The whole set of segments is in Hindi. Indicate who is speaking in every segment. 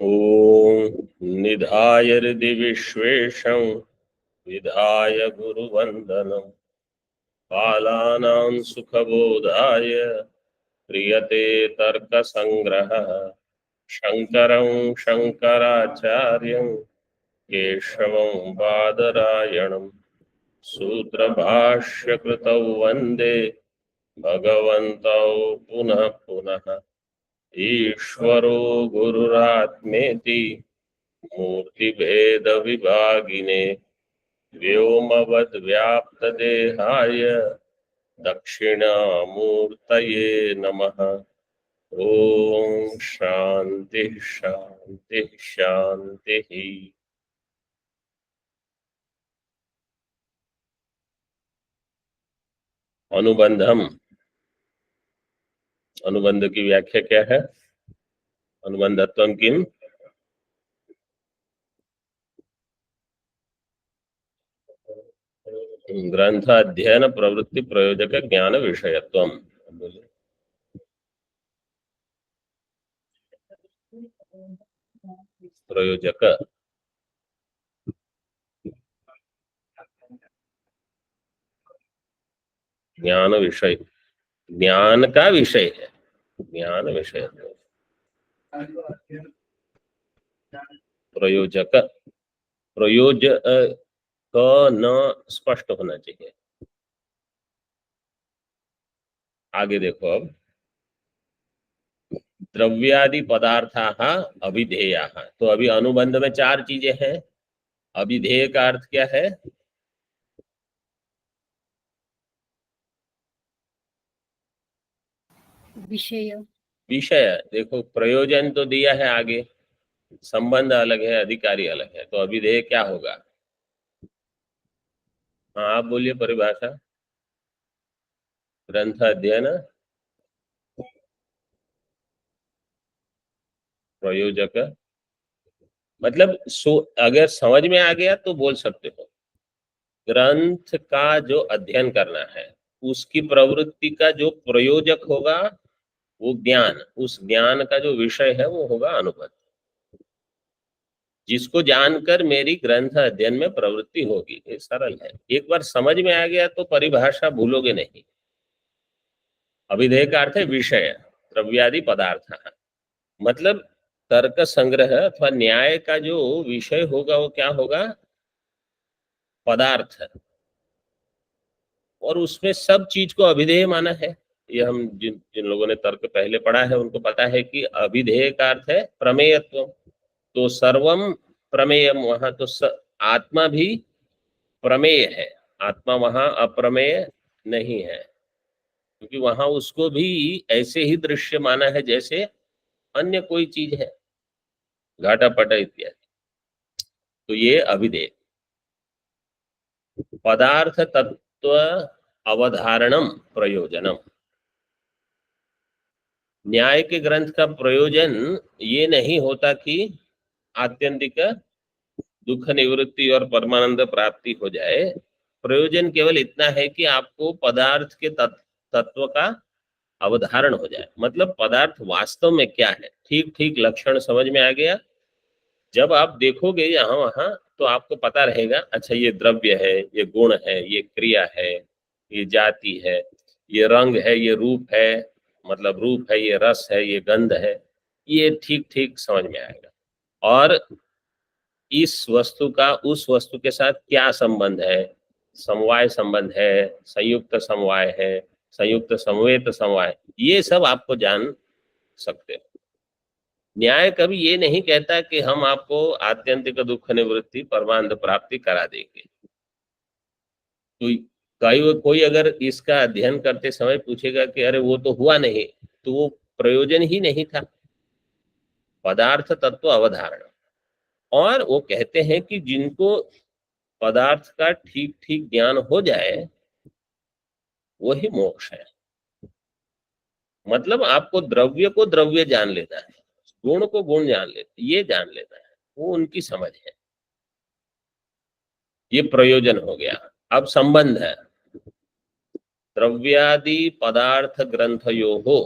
Speaker 1: ॐ निधाय हृदि विश्वेशं विधाय गुरुवन्दनं बालानां सुखबोधाय क्रियते तर्कसङ्ग्रहः शङ्करं शङ्कराचार्यं केशवं बादरायणं सूत्रभाष्यकृतौ वन्दे भगवन्तौ पुनः पुनः ईश्वरो गुरुरात्मेति मूर्तिभेदविभागिने व्योमवद्व्याप्तदेहाय दक्षिणामूर्तये नमः। ओम शांति शांति शांति। अनुबंधम, अनुबंध की व्याख्या क्या है? अनुबंधत्वम किम? ग्रंथ अध्ययन प्रवृत्ति प्रयोजक ज्ञान विषयत्वम। प्रयोजक ज्ञान विषय, ज्ञान का विषय है, ज्ञान विषय। प्रयोजक, प्रयोज क न स्पष्ट होना चाहिए। आगे देखो, अब द्रव्यादि पदार्थाः अभिधेयाः। तो अभी अनुबंध में चार चीजें हैं। अभिधेय का अर्थ क्या है?
Speaker 2: विषय।
Speaker 1: विषय। देखो, प्रयोजन तो दिया है आगे, संबंध अलग है, अधिकारी अलग है, तो अभिधेय क्या होगा? हाँ, आप बोलिए परिभाषा। ग्रंथ अध्ययन प्रयोजक, मतलब अगर समझ में आ गया तो बोल सकते हो। ग्रंथ का जो अध्ययन करना है, उसकी प्रवृत्ति का जो प्रयोजक होगा वो ज्ञान, उस ज्ञान का जो विषय है वो होगा अनुभव, जिसको जानकर मेरी ग्रंथ अध्ययन में प्रवृत्ति होगी। ये सरल है, एक बार समझ में आ गया तो परिभाषा भूलोगे नहीं। अभिधेय का अर्थ है विषय, द्रव्यादि पदार्थ, मतलब तर्क संग्रह अथवा न्याय का जो विषय होगा वो क्या होगा? पदार्थ। और उसमें सब चीज को अभिधेय माना है। ये हम जिन जिन लोगों ने तर्क पहले पढ़ा है उनको पता है कि अभिधेय का अर्थ है प्रमेयत्व। तो सर्वम प्रमेयम, वहां तो आत्मा भी प्रमेय है, आत्मा वहां अप्रमेय नहीं है, क्योंकि वहां उसको भी ऐसे ही दृश्य माना है जैसे अन्य कोई चीज है, घाटापट इत्यादि। तो ये अभिधेय। पदार्थ तत्व अवधारणम प्रयोजनम। न्याय के ग्रंथ का प्रयोजन ये नहीं होता कि आत्यंतिक दुख निवृत्ति और परमानंद प्राप्ति हो जाए। प्रयोजन केवल इतना है कि आपको पदार्थ के तत्व का अवधारण हो जाए, मतलब पदार्थ वास्तव में क्या है, ठीक ठीक लक्षण समझ में आ गया। जब आप देखोगे यहाँ वहां तो आपको पता रहेगा, अच्छा ये द्रव्य है, ये गुण है, ये क्रिया है, ये जाति है, ये रंग है, ये रूप है, मतलब रूप है, ये रस है, ये गंध है, ये ठीक ठीक समझ में आएगा। और इस वस्तु का उस वस्तु के साथ क्या संबंध है, समवाय संबंध है, संयुक्त समवाय है, संयुक्त समवेत समवाय, ये सब आपको जान सकते हो। न्याय कभी ये नहीं कहता कि हम आपको आत्यंतिक दुख निवृत्ति परमानंद प्राप्ति करा देंगे। तो कोई अगर इसका अध्ययन करते समय पूछेगा कि अरे वो तो हुआ नहीं, तो वो प्रयोजन ही नहीं था, पदार्थ तत्व अवधारणा। और वो कहते हैं कि जिनको पदार्थ का ठीक ठीक ज्ञान हो जाए वही मोक्ष है। मतलब आपको द्रव्य को द्रव्य जान लेना है, गुण को गुण जान लेना, ये जान लेना है, वो उनकी समझ है। ये प्रयोजन हो गया। अब संबंध है, द्रव्यादि पदार्थ ग्रंथयो हो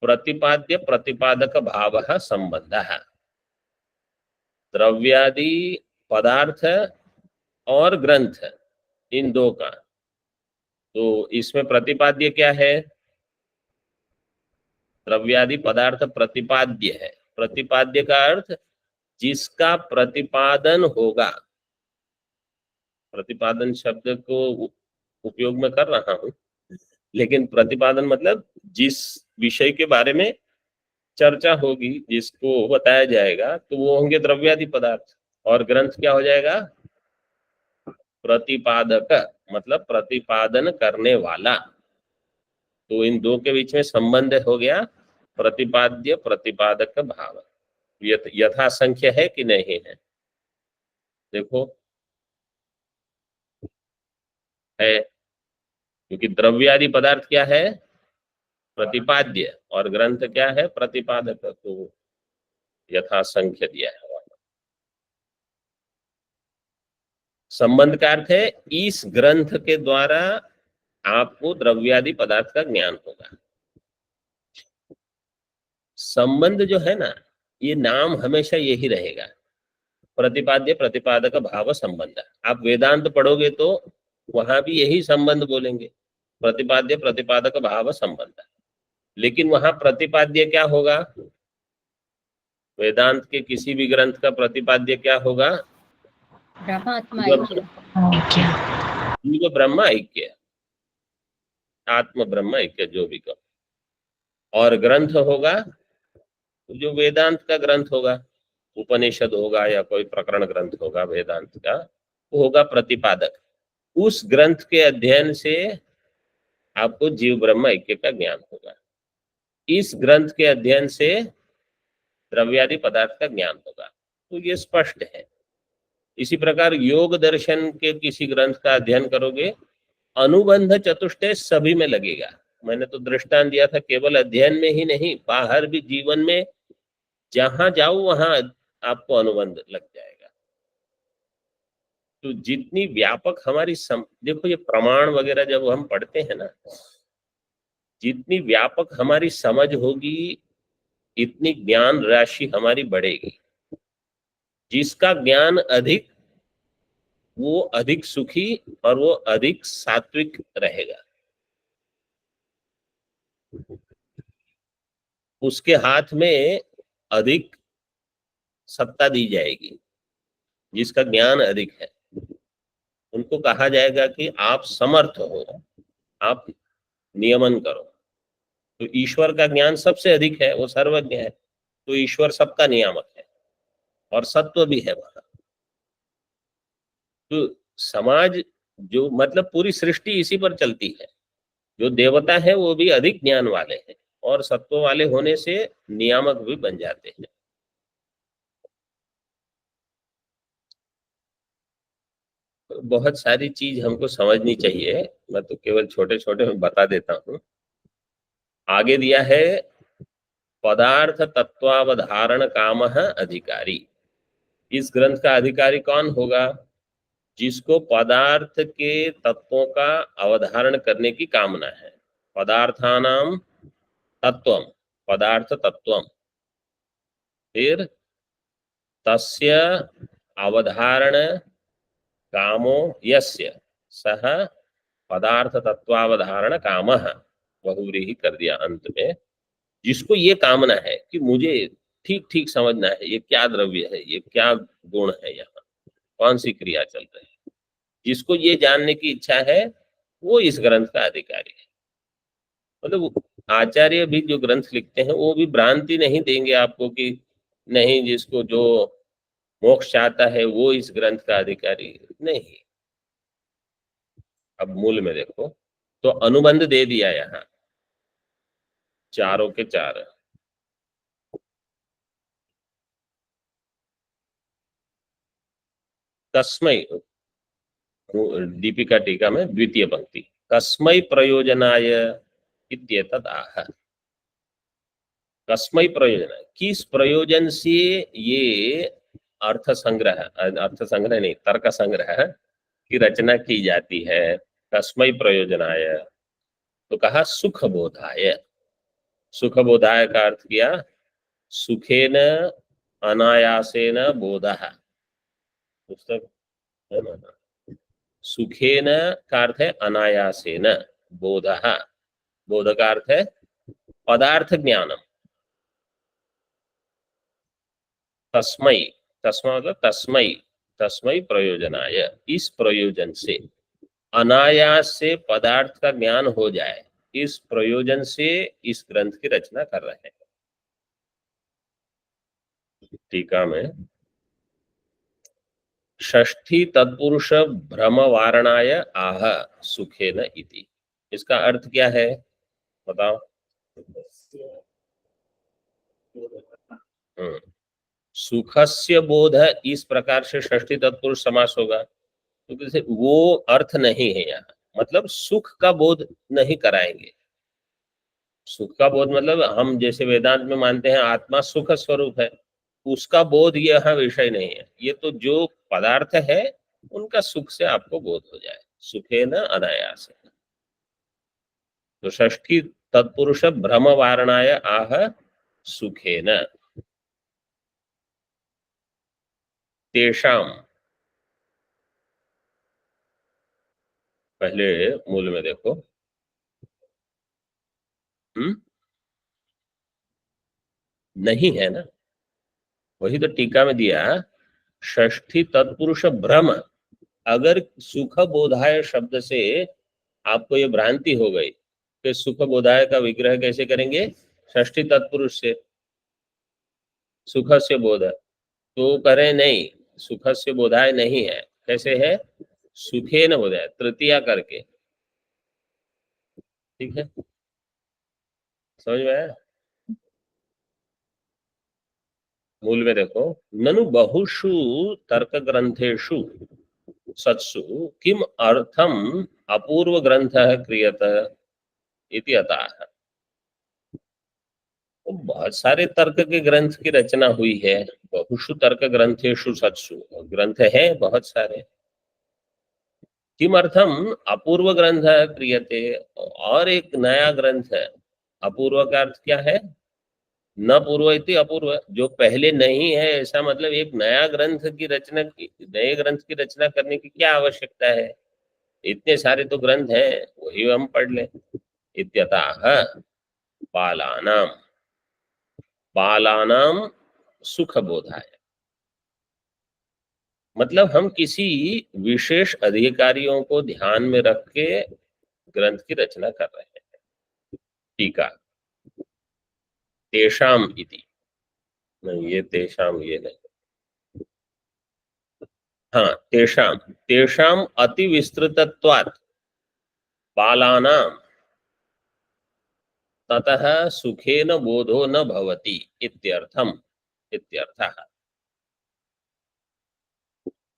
Speaker 1: प्रतिपाद्य प्रतिपादक भावः संबंधः, द्रव्यादि पदार्थ और ग्रंथ, इन दो का। तो इसमें प्रतिपाद्य क्या है? द्रव्यादि पदार्थ प्रतिपाद्य है। प्रतिपाद्य का अर्थ जिसका प्रतिपादन होगा। प्रतिपादन शब्द को उपयोग में कर रहा हूं, लेकिन प्रतिपादन मतलब जिस विषय के बारे में चर्चा होगी, जिसको बताया जाएगा, तो वो होंगे द्रव्यादि पदार्थ। और ग्रंथ क्या हो जाएगा? प्रतिपादक, मतलब प्रतिपादन करने वाला। तो इन दो के बीच में संबंध हो गया प्रतिपाद्य प्रतिपादक भाव। यथा संख्य है कि नहीं है? देखो, है, क्योंकि द्रव्यादि पदार्थ क्या है? प्रतिपाद्य, और ग्रंथ क्या है? प्रतिपादक। तो यथा संख्य दिया है। संबंध का अर्थ है इस ग्रंथ के द्वारा आपको द्रव्यादि पदार्थ का ज्ञान होगा। संबंध जो है ना, ये नाम हमेशा यही रहेगा, प्रतिपाद्य प्रतिपादक भाव संबंध। आप वेदांत पढ़ोगे तो वहां भी यही संबंध बोलेंगे, प्रतिपाद्य प्रतिपादक भाव संबंध। लेकिन वहां प्रतिपाद्य क्या होगा? वेदांत के किसी भी ग्रंथ का प्रतिपाद्य क्या होगा? जीव ब्रह्म ऐक्य, आत्म ब्रह्म ऐक्य, जो भी कहो। और ग्रंथ होगा जो वेदांत का ग्रंथ होगा, उपनिषद होगा या कोई प्रकरण ग्रंथ होगा वेदांत का, वो होगा प्रतिपादक। उस ग्रंथ के अध्ययन से आपको जीव ब्रह्म ऐक्य का ज्ञान होगा। इस ग्रंथ के अध्ययन से द्रव्यादि पदार्थ का ज्ञान होगा। तो ये स्पष्ट है। इसी प्रकार योग दर्शन के किसी ग्रंथ का अध्ययन करोगे, अनुबंध चतुष्टय सभी में लगेगा। मैंने तो दृष्टांत दिया था, केवल अध्ययन में ही नहीं, बाहर भी जीवन में जहां जाओ वहां आपको अनुबंध लग जाएगा। तो जितनी व्यापक हमारी देखो, ये प्रमाण वगैरह जब हम पढ़ते हैं ना, जितनी व्यापक हमारी समझ होगी, इतनी ज्ञान राशि हमारी बढ़ेगी। जिसका ज्ञान अधिक, वो अधिक सुखी और वो अधिक सात्विक रहेगा। उसके हाथ में अधिक सत्ता दी जाएगी। जिसका ज्ञान अधिक है, उनको कहा जाएगा कि आप समर्थ हो, आप नियमन करो। तो ईश्वर का ज्ञान सबसे अधिक है, वो सर्वज्ञ है, तो ईश्वर सबका नियामक है और सत्व भी है वहां। तो समाज जो, मतलब पूरी सृष्टि इसी पर चलती है। जो देवता है वो भी अधिक ज्ञान वाले हैं, और सत्व वाले होने से नियामक भी बन जाते हैं। बहुत सारी चीज हमको समझनी चाहिए, मैं तो केवल छोटे छोटे में बता देता हूँ। आगे दिया है पदार्थ तत्वावधारण काम अधिकारी। इस ग्रंथ का अधिकारी कौन होगा? जिसको पदार्थ के तत्वों का अवधारण करने की कामना है। पदार्थानाम तत्वम, पदार्थ तत्वम, फिर तस्य अवधारण कामो यस्य सह पदार्थ तत्वावधारण कामः, बहुव्रीहि कर दिया अंत में। जिसको ये कामना है कि मुझे ठीक ठीक समझना है, ये क्या द्रव्य है, ये क्या गुण है, यहाँ कौन सी क्रिया चल रही है, जिसको ये जानने की इच्छा है, वो इस ग्रंथ का अधिकारी है। मतलब आचार्य भी जो ग्रंथ लिखते हैं वो भी भ्रांति नहीं देंगे आपको कि नहीं, जिसको जो मोक्ष चाहता है वो इस ग्रंथ का अधिकारी नहीं। अब मूल में देखो, तो अनुबंध दे दिया यहाँ चारों के चार। तस्मै, दीपिका टीका में द्वितीय पंक्ति, कस्मै प्रयोजनाय इत्येतद् आह। कस्मै प्रयोजनाय, किस प्रयोजन से ये अर्थ संग्रह, अर्थ संग्रह नहीं, तर्क संग्रह की रचना की जाती है। कस्मै प्रयोजनाय, तो कहा सुख बोधाय। सुखबोधाय का अर्थ किया सुखेन अनायासेन बोधः, पुस्तक है ना। सुखेन का अर्थ है अनायासेन, बोधः, बोध का अर्थ है पदार्थ ज्ञानम। तस्मै, तस्मा मतलब तस्मै, तस्मै प्रयोजनाय, इस प्रयोजन से, अनायास से पदार्थ का ज्ञान हो जाए, इस प्रयोजन से इस ग्रंथ की रचना कर रहे हैं। टीका में षष्ठी तत्पुरुष भ्रम वारणाय आह सुखेन इति, इसका अर्थ क्या है बताओ। हम्म, सुखस्य बोध, इस प्रकार से षष्ठी तत्पुरुष समास होगा, क्योंकि जैसे वो अर्थ नहीं है यहाँ, मतलब सुख का बोध नहीं कराएंगे। सुख का बोध मतलब हम जैसे वेदांत में मानते हैं आत्मा सुख स्वरूप है, उसका बोध यह विषय नहीं है। ये तो जो पदार्थ है उनका सुख से आपको बोध हो जाए, सुखे न अनायास। तो षष्ठी तत्पुरुष भ्रम वारणाय आह सुखे न। तेषाम, पहले मूल में देखो। हम्म, नहीं है ना, वही तो टीका में दिया, षष्ठी तत्पुरुष भ्रम। अगर सुख बोधाय शब्द से आपको ये भ्रांति हो गई कि सुख बोधाय का विग्रह कैसे करेंगे, षष्ठी तत्पुरुष से, सुख से बोध, तो करें नहीं, सुख से बोधाय नहीं है, कैसे है, सुखे न बोधाय, तृतीया करके। ठीक है, समझ में आया। मूल में देखो, ननु बहुषु तर्क ग्रंथेषु सत्सु किम अर्थम अपूर्व ग्रंथ क्रियत इति अतः। तो बहुत सारे तर्क के ग्रंथ की रचना हुई है, बहुषु तर्क ग्रंथेषु सत्सु, ग्रंथ है बहुत सारे। किमर्थम अपूर्व ग्रंथ क्रियते, और एक नया ग्रंथ है। अपूर्व का अर्थ क्या है, न पूर्व इति अपूर्व, जो पहले नहीं है, ऐसा मतलब एक नया ग्रंथ की रचना की, नए ग्रंथ की रचना करने की क्या आवश्यकता है, इतने सारे तो ग्रंथ हैं, वही हम पढ़ लें। इत्यतः बालानाम, बालानाम सुख बोधाय, मतलब हम किसी विशेष अधिकारियों को ध्यान में रख के ग्रंथ की रचना कर रहे हैं। टीका, तेषाम इति, नहीं ये तेषाम ये नहीं, हाँ तेषाम, तेषाम अति विस्तृतत्वात् बालानाम ततः सुखेन बोधो न भवति इत्यर्थम, इत्यर्थः।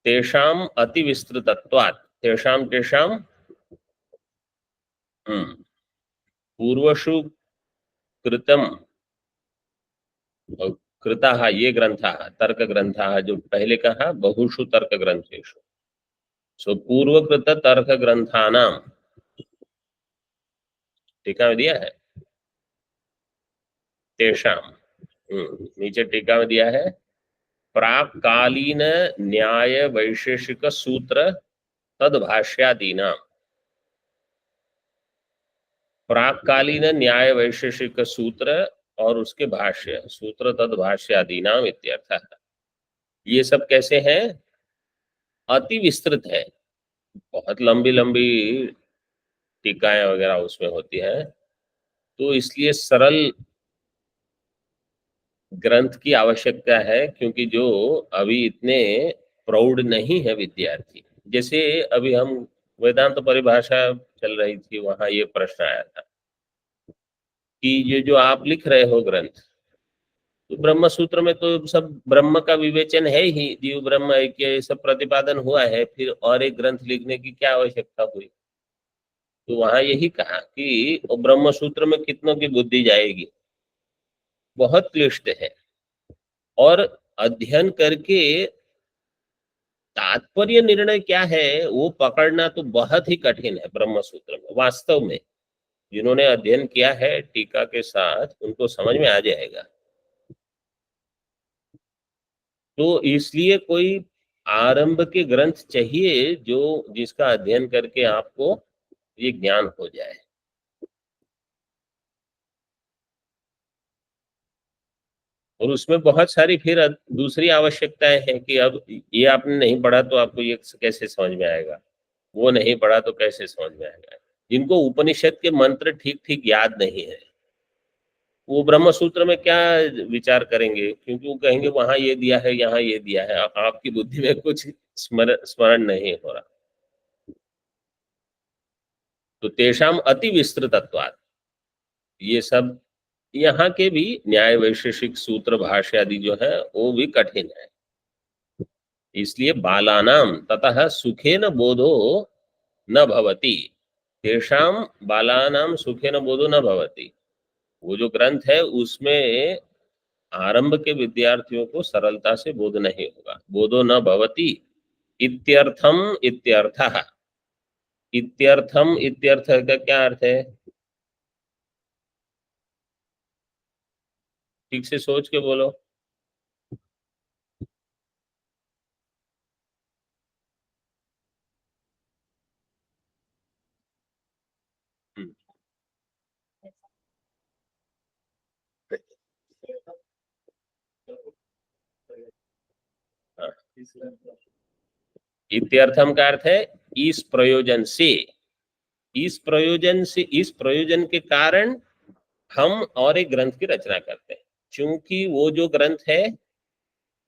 Speaker 1: तेषाम अति विस्तृतत्वात्, तेषाम तेषाम पूर्वषु कृतम, कृतः ये ग्रंथः, तर्क ग्रंथः, जो पहले कहा बहुषु तर्क ग्रंथेषु, सो पूर्वकृत तर्क ग्रंथानाम, टीका में दिया है तेषाम, नीचे टीका में दिया है प्राक्कालीन न्याय वैशेषिक सूत्र तद्भाष्यादीना, प्राक्कालीन न्याय वैशेषिक सूत्र और उसके भाष्य, सूत्र तद्भाष्यादीना इत्यर्थ। ये सब कैसे हैं, अति विस्तृत है, बहुत लंबी लंबी टीकाएं वगैरह उसमें होती है, तो इसलिए सरल ग्रंथ की आवश्यकता है, क्योंकि जो अभी इतने प्रौढ़ नहीं है विद्यार्थी, जैसे अभी हम वेदांत परिभाषा चल रही थी, वहां ये प्रश्न आया था कि ये जो आप लिख रहे हो ग्रंथ, तो ब्रह्म सूत्र में तो सब ब्रह्म का विवेचन है ही, जीव ब्रह्म ऐक्य ये सब प्रतिपादन हुआ है, फिर और एक ग्रंथ लिखने की क्या आवश्यकता हुई। तो वहां यही कहा कि ब्रह्म सूत्र में कितनों की बुद्धि जाएगी, बहुत क्लिष्ट है, और अध्ययन करके तात्पर्य निर्णय क्या है वो पकड़ना तो बहुत ही कठिन है ब्रह्म सूत्र में वास्तव में। जिन्होंने अध्ययन किया है टीका के साथ उनको समझ में आ जाएगा। तो इसलिए कोई आरंभ के ग्रंथ चाहिए जो जिसका अध्ययन करके आपको ये ज्ञान हो जाए। और उसमें बहुत सारी फिर दूसरी आवश्यकताएं हैं कि अब ये आपने नहीं पढ़ा तो आपको ये कैसे समझ में आएगा, वो नहीं पढ़ा तो कैसे समझ में आएगा। जिनको उपनिषद के मंत्र ठीक ठीक याद नहीं है वो ब्रह्म सूत्र में क्या विचार करेंगे, क्योंकि वो कहेंगे वहां ये दिया है यहाँ ये दिया है, आपकी बुद्धि में कुछ स्मरण नहीं हो रहा। तो तेषाम अति विस्तृतत्वात्, ये सब यहाँ के भी न्याय वैशेषिक सूत्र भाष्य आदि जो है वो भी कठिन है। इसलिए बालानाम ततः सुखेन बोधो न भवति, तेषाम बालानाम सुखेन बोधो न भवति। वो जो ग्रंथ है उसमें आरंभ के विद्यार्थियों को सरलता से बोध नहीं होगा। बोधो न भवति इत्यर्थम इत्यर्थः। इत्यर्थम इत्यर्थ का क्या अर्थ है, ठीक से सोच के बोलो। हम्म, हाँ। इत्यर्थम का अर्थ है इस प्रयोजन से, इस प्रयोजन से, इस प्रयोजन के कारण हम और एक ग्रंथ की रचना करते हैं। क्योंकि वो जो ग्रंथ है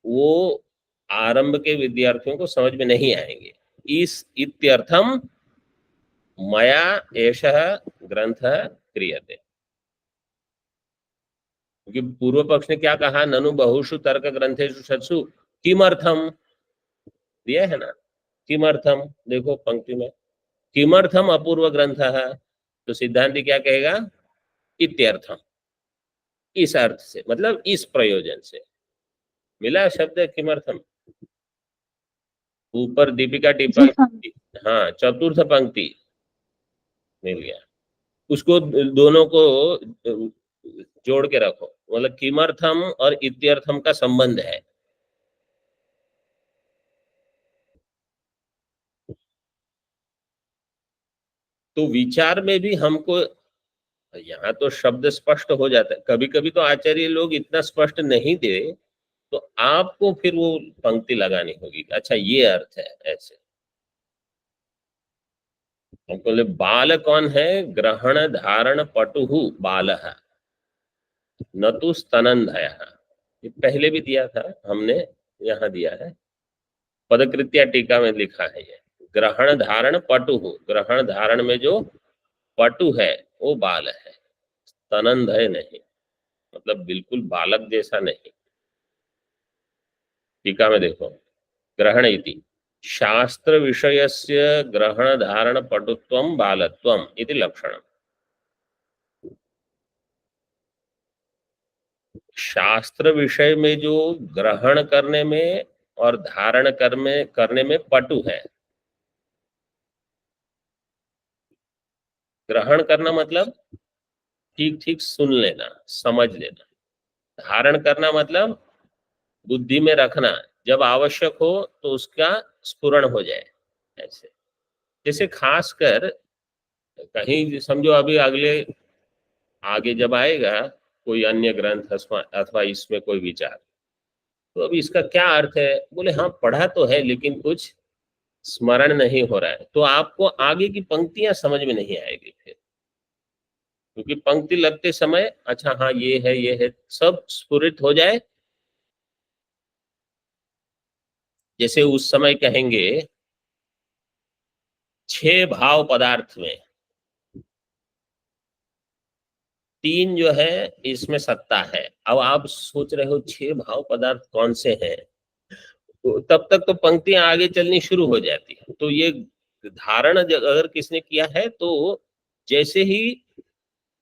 Speaker 1: वो आरंभ के विद्यार्थियों को समझ में नहीं आएंगे। इस इत्यर्थम मया एषः ग्रंथ क्रियते। क्योंकि पूर्व पक्ष ने क्या कहा, ननु बहुषु तर्क ग्रंथेषु सत्सु किमर्थम, दिया है ना, किमर्थम, देखो पंक्ति में किमर्थम अपूर्व ग्रंथ है, तो सिद्धांति क्या कहेगा, इत्यर्थम, इस अर्थ से, मतलब इस प्रयोजन से। मिला शब्द किमर्थम, ऊपर दीपिका टिप्पणी, हाँ चतुर्थ पंक्ति मिल गया। उसको दोनों को जोड़ के रखो, मतलब किमर्थम और इत्यर्थम का संबंध है। तो विचार में भी हमको यहाँ तो शब्द स्पष्ट हो जाता है, कभी कभी तो आचार्य लोग इतना स्पष्ट नहीं दे तो आपको फिर वो पंक्ति लगानी होगी, अच्छा ये अर्थ है ऐसे। हम बोले बाल कौन है, ग्रहण धारण पटुहु बाल न तो स्तनंधय, ये पहले भी दिया था हमने, यहाँ दिया है पदकृत्या टीका में लिखा है ये ग्रहण धारण पटुहु, ग्रहण धारण में जो पटु है वो बाल है, स्तनंधय नहीं, मतलब बिल्कुल बालक जैसा नहीं। टीका में देखो ग्रहण इति शास्त्र विषयस्य ग्रहण धारण पटुत्वम बालत्वम इति लक्षणम। शास्त्र विषय में जो ग्रहण करने में और धारण करने में पटु है। ग्रहण करना मतलब ठीक ठीक सुन लेना, समझ लेना। धारण करना मतलब बुद्धि में रखना, जब आवश्यक हो तो उसका स्फुरण हो जाए ऐसे। जैसे खासकर कहीं समझो अभी अगले आगे जब आएगा कोई अन्य ग्रंथ अथवा इसमें कोई विचार, तो अब इसका क्या अर्थ है, बोले हाँ पढ़ा तो है लेकिन कुछ स्मरण नहीं हो रहा है, तो आपको आगे की पंक्तियां समझ में नहीं आएगी फिर, क्योंकि पंक्ति लगते समय अच्छा हाँ ये है सब स्फुरित हो जाए। जैसे उस समय कहेंगे 6 भाव पदार्थ में 3 जो है इसमें सत्ता है। अब आप सोच रहे हो 6 भाव पदार्थ कौन से हैं, तो तब तक तो पंक्तियां आगे चलनी शुरू हो जाती है। तो ये धारण अगर किसने किया है तो जैसे ही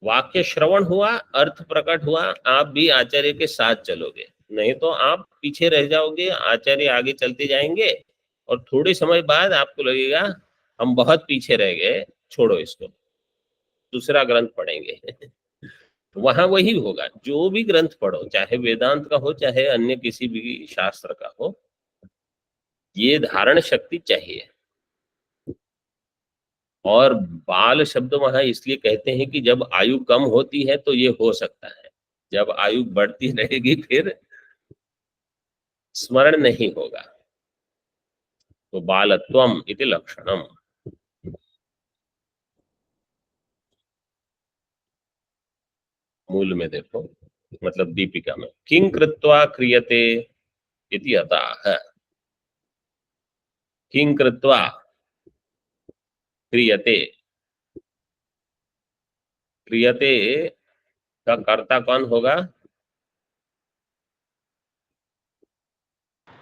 Speaker 1: वाक्य श्रवण हुआ, अर्थ प्रकट हुआ, आप भी आचार्य के साथ चलोगे, नहीं तो आप पीछे रह जाओगे, आचार्य आगे चलते जाएंगे और थोड़े समय बाद आपको लगेगा हम बहुत पीछे रह गए, छोड़ो इसको। दूसरा ग्रंथ पढ़ेंगे। वहां वही होगा, जो भी ग्रंथ पढ़ो, चाहे वेदांत का हो चाहे अन्य किसी भी शास्त्र का हो, ये धारण शक्ति चाहिए। और बाल शब्द वहां इसलिए कहते हैं कि जब आयु कम होती है तो ये हो सकता है, जब आयु बढ़ती रहेगी फिर स्मरण नहीं होगा। तो बालत्वम इति लक्षणम। मूल में देखो, मतलब दीपिका में, किं कृत्वा क्रियते इति अतः। किं कृत्वा क्रियते, क्रियते का कर्ता कौन होगा?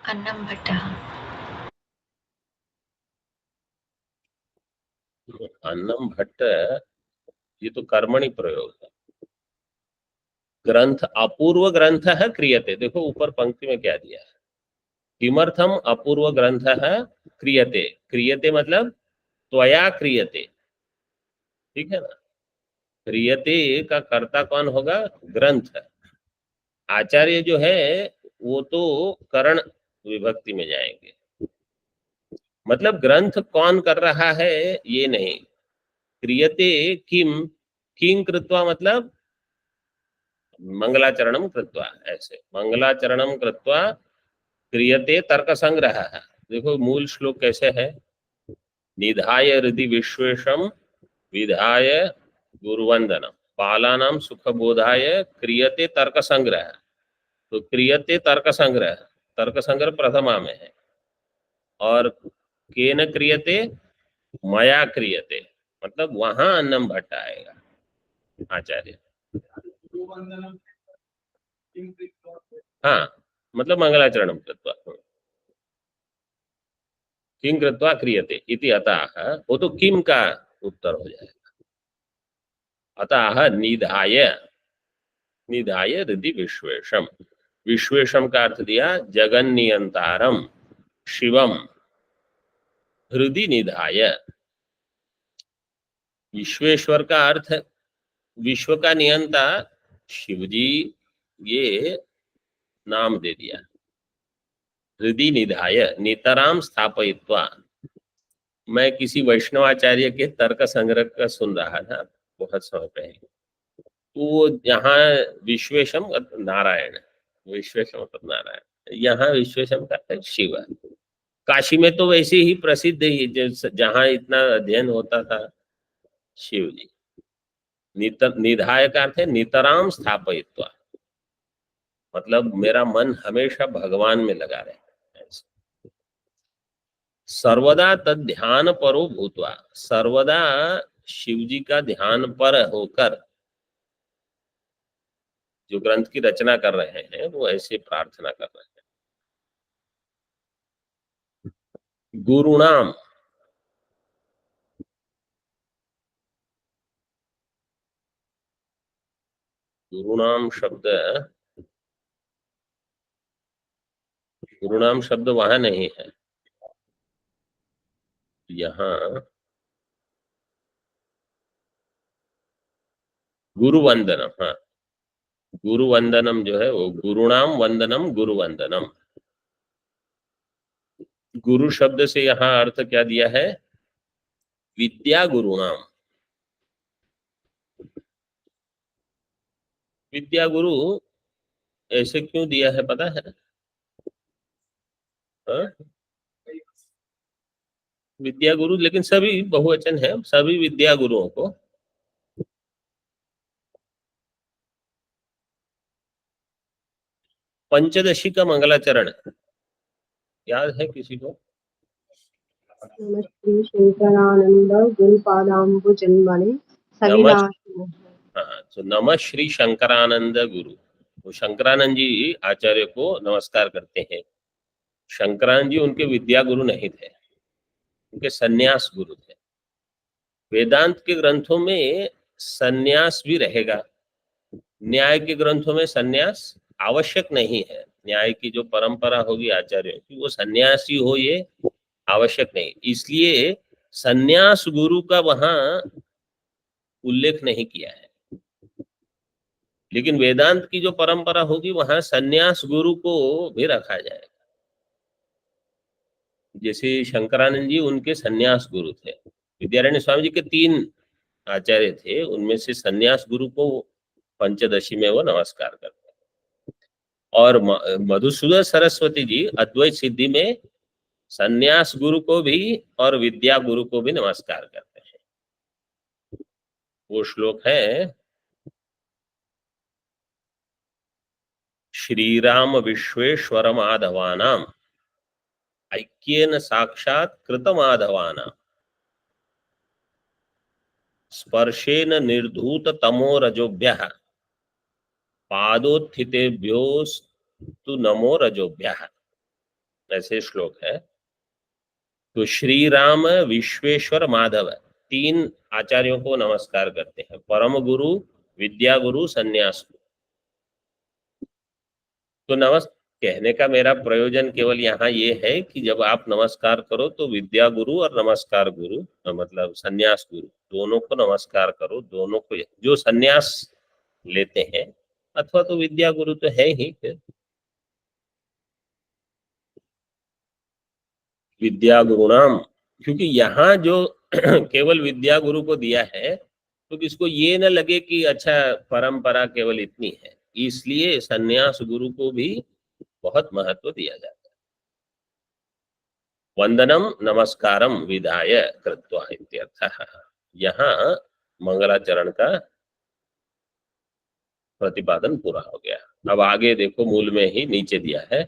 Speaker 2: अन्नम भट्टः।
Speaker 1: अन्नम भट्ट, ये तो कर्मणि प्रयोग है। ग्रंथ अपूर्व ग्रंथ है क्रियते, देखो ऊपर पंक्ति में क्या दिया है, किमर्थम अपूर्व ग्रंथ है क्रियते। क्रियते मतलब त्वया क्रियते, ठीक है ना। क्रियते का कर्ता कौन होगा? ग्रंथ। आचार्य जो है वो तो करण विभक्ति में जाएंगे, मतलब ग्रंथ कौन कर रहा है ये नहीं। क्रियते किम, किं कृत्वा मतलब मंगलाचरणम कृत्वा, ऐसे मंगलाचरणम कृत्वा क्रियते तर्क संग्रह है। देखो मूल श्लोक कैसे है, निधाय हृदि विश्वेशम विधाय गुरुवंदनम बालानाम सुखबोधाय क्रियते तर्क संग्रह। तो क्रियते तर्क संग्रह, तर्क संग्रह प्रथमा में है। और केन क्रियते, मया क्रियते, मतलब वहां अन्नम भट्ट आएगा आचार्य। हाँ, मतलब मंगलाचरणम कृत्वा, किं कृत्वा क्रियते इति अतः, वो तो किम का उत्तर हो जाएगा। अतः निधाय, निधाय हृदि विश्वेशम, विश्वेशम का अर्थ दिया जगन नियंतारम शिवम, हृदि निधाय। विश्वेश्वर का अर्थ विश्व का नियंता शिवजी, ये नाम दे दिया। हृदि निधाय नितराम स्थापयित्वा, मैं किसी वैष्णवाचार्य के तर्क संग्रह का सुन रहा था बहुत समय पहले, तो वो यहाँ विश्वेशम नारायण, विश्वेशम मतलब नारायण, यहाँ विश्वेशम का अर्थ शिव। काशी में तो वैसे ही प्रसिद्ध ही, जहाँ इतना अध्ययन होता था शिव जी। निधाय का अर्थ है नितराम स्थापयित्वा, मतलब मेरा मन हमेशा भगवान में लगा रहे। सर्वदा तद ध्यान परो भूतवा, सर्वदा शिव जी का ध्यान पर होकर जो ग्रंथ की रचना कर रहे हैं वो ऐसे प्रार्थना कर रहे हैं। गुरुणाम, गुरुणाम शब्द, गुरुनाम शब्द वहां नहीं है, यहाँ गुरु वंदनम, हाँ गुरु वंदनम जो है वो गुरुणाम वंदनम गुरु वंदनम। गुरु शब्द से यहाँ अर्थ क्या दिया है? विद्या गुरुणाम। विद्या गुरु ऐसे क्यों दिया है पता है? हाँ? विद्या गुरु, लेकिन सभी बहुवचन है, सभी विद्या गुरुओं को। पंचदशी का मंगलाचरण याद है किसी को?
Speaker 3: नमः श्री शंकरानंद गुरुपादाम्बुजन्मने
Speaker 1: नमः,
Speaker 3: सलिलासनः।
Speaker 1: हाँ, तो नमः श्री शंकरानंद गुरु, तो शंकरानंद जी आचार्य को नमस्कार करते हैं। शंकरानंद जी उनके विद्या गुरु नहीं थे, उनके सन्यास गुरु थे। वेदांत के ग्रंथों में सन्यास भी रहेगा, न्याय के ग्रंथों में सन्यास आवश्यक नहीं है। न्याय की जो परंपरा होगी आचार्यों की, वो सन्यासी हो ये आवश्यक नहीं, इसलिए सन्यास गुरु का वहां उल्लेख नहीं किया है। लेकिन वेदांत की जो परंपरा होगी वहां सन्यास गुरु को भी रखा जाएगा। जैसे शंकरानंद जी उनके सन्यास गुरु थे, विद्यारण्य स्वामी जी के 3 आचार्य थे, उनमें से सन्यास गुरु को पंचदशी में वो नमस्कार करते हैं। और मधुसूदन सरस्वती जी अद्वैत सिद्धि में सन्यास गुरु को भी और विद्या गुरु को भी नमस्कार करते हैं। वो श्लोक है, श्रीराम विश्वेश्वर माधवानाम ऐक्येन साक्षात् कृत माधवानाम स्पर्शेन निर्धूत तमो रजोभ्यः पादोत्थितेभ्योस्तु नमो रजोभ्यः। ऐसे श्लोक है। तो श्री राम विश्वेश्वर माधव 3 आचार्यों को नमस्कार करते हैं, परम गुरु, विद्या गुरु, सन्यास गुरु। तो कहने का मेरा प्रयोजन केवल यहाँ ये है कि जब आप नमस्कार करो तो विद्या गुरु और नमस्कार गुरु मतलब सन्यास गुरु दोनों को नमस्कार करो। दोनों को, जो सन्यास लेते हैं अथवा तो विद्या गुरु तो है ही, फिर विद्या गुरुणाम, क्योंकि यहाँ जो केवल विद्या गुरु को दिया है तो किसको ये न लगे कि अच्छा परंपरा केवल इतनी है, इसलिए सन्यास गुरु को भी बहुत महत्व दिया जाता है। वंदनम नमस्कारम विधाय कृत्वा इत्यर्थः। यहाँ मंगलाचरण का प्रतिपादन पूरा हो गया। अब आगे देखो, मूल में ही नीचे दिया है,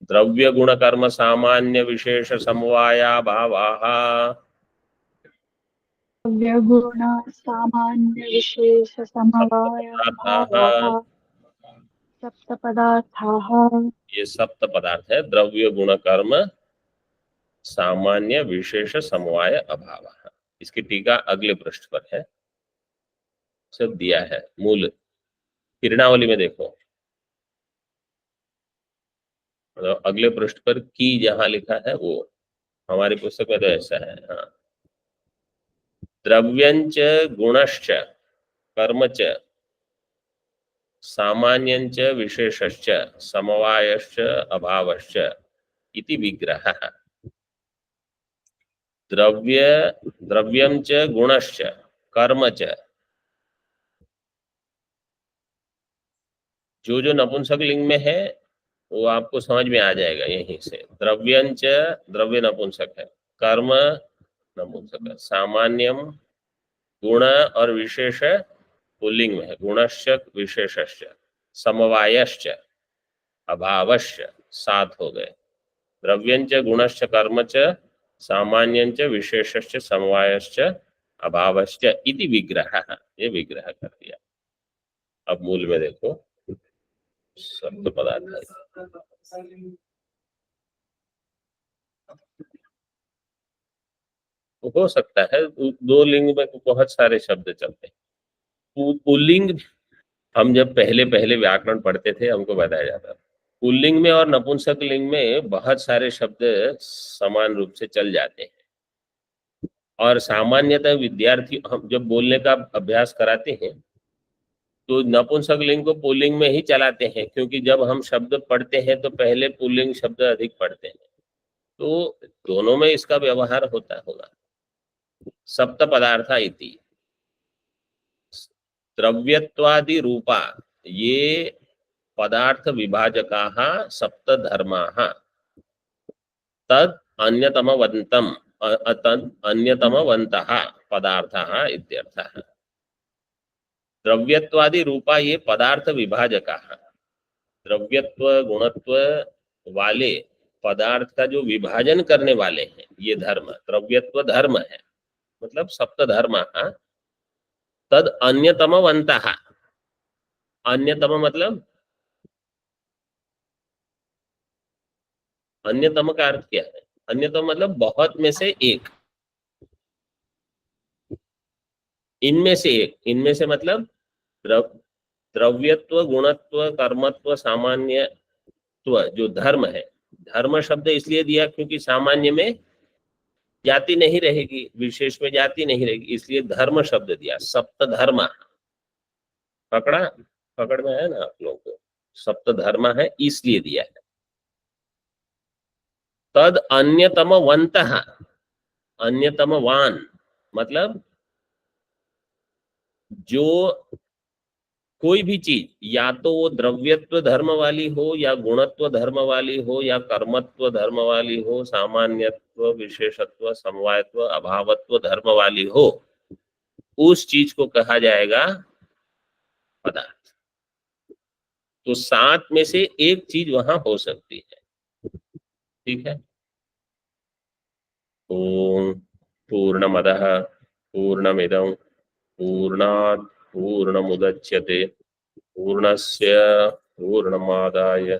Speaker 1: द्रव्य गुण कर्म सामान्य विशेष समवाया भावाः
Speaker 2: गुण सामान्य विशेष समवाय भावाः सप्त पदार्थाः।
Speaker 1: ये सप्त पदार्थ है, द्रव्य गुण कर्म सामान्य विशेष समवाय अभाव। इसकी टीका अगले पृष्ठ पर है, सब दिया है। मूल किरणावली में देखो, मतलब अगले पृष्ठ पर की जहां लिखा है वो हमारी पुस्तक में तो ऐसा है। हाँ, द्रव्यंच गुणश्च कर्मच सामान्यंच विशेषश्च समवायश्च अभावश्च इति विग्रहः। द्रव्यं च गुणश्च कर्म च, जो नपुंसक लिंग में है वो आपको समझ में आ जाएगा यहीं से। द्रव्यंच, द्रव्य नपुंसक है, कर्म नपुंसक है, सामान्यम गुण और विशेष पुल्लिंग में है, गुणश्च विशेषश्च समवायश्च अभावश्च 7 हो गए। द्रव्यंच गुणश्च कर्म च सामान्यंच विशेषश्च समवायश्च अभावश्च इति विग्रहः। ये विग्रह कर दिया। अब मूल में देखो, शब्द पदार्थ हो सकता है 2 लिंग में बहुत सारे शब्द चलते हैं। पुल्लिंग हम जब पहले व्याकरण पढ़ते थे हमको बताया जाता था, पुल्लिंग में और नपुंसक लिंग में बहुत सारे शब्द समान रूप से चल जाते हैं। और सामान्यतः विद्यार्थी हम जब बोलने का अभ्यास कराते हैं तो नपुंसक लिंग को पुल्लिंग में ही चलाते हैं, क्योंकि जब हम शब्द पढ़ते हैं तो पहले पुल्लिंग शब्द अधिक पढ़ते हैं, तो दोनों में इसका व्यवहार होता होगा। सप्त पदार्थ इति द्रव्यत्वादि रूपा ये पदार्थ विभाजकाः सप्त धर्माः तद अन्यतमवन्तम अन्यतमवन्तः पदार्थाः इत्यर्थः। द्रव्यत्वादि रूपा ये पदार्थ विभाजकाः, द्रव्यत्व गुणत्व वाले पदार्थ का जो विभाजन करने वाले हैं ये धर्म, द्रव्यत्व धर्म है, मतलब सप्त धर्म। तद अन्यतमवन्तः, अन्यतम मतलब अन्यतम का अर्थ क्या है? अन्यतम मतलब बहुत में से एक, इनमें से एक, इनमें से मतलब द्रव्यत्व गुणत्व कर्मत्व सामान्यत्व जो धर्म है, धर्म शब्द इसलिए दिया क्योंकि सामान्य में जाति नहीं रहेगी, विशेष में जाति नहीं रहेगी, इसलिए धर्म शब्द दिया। सप्त धर्म पकड़ा, पकड़ में है ना आप लोगों को, सप्त धर्म है इसलिए दिया है। तद अन्यतमवन्तः, अन्यतमवान मतलब जो कोई भी चीज या तो वो द्रव्यत्व धर्म वाली हो या गुणत्व धर्म वाली हो या कर्मत्व धर्म वाली हो, सामान्यत्व विशेषत्व समवायत्व अभावत्व धर्म वाली हो, उस चीज को कहा जाएगा पदार्थ। तो 7 में से एक चीज वहां हो सकती है, ठीक है। ओम पूर्णमदः पूर्णमिदं पूर्णात् पूर्णमुदच्यते पूर्णस्य पूर्णमादाय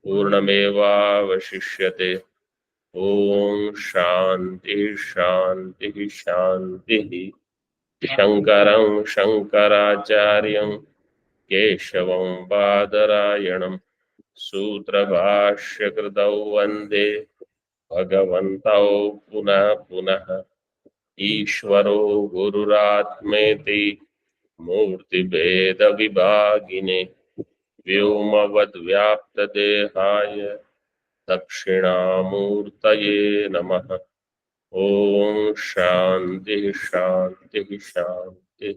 Speaker 1: पूर्णमेवावशिष्यते। ओम शांति शांति शांति। शंकरं शंकराचार्यं केशवं बादरायणं सूत्रभाष्यकृतौ वन्दे भगवन्तौ पुनः पुनः। ईश्वरो गुरुरात्मेति मूर्तिभेदविभागिने व्योमवद्व्याप्तदेहाय दक्षिणामूर्तये नमः। ओम शांति शांति शांति।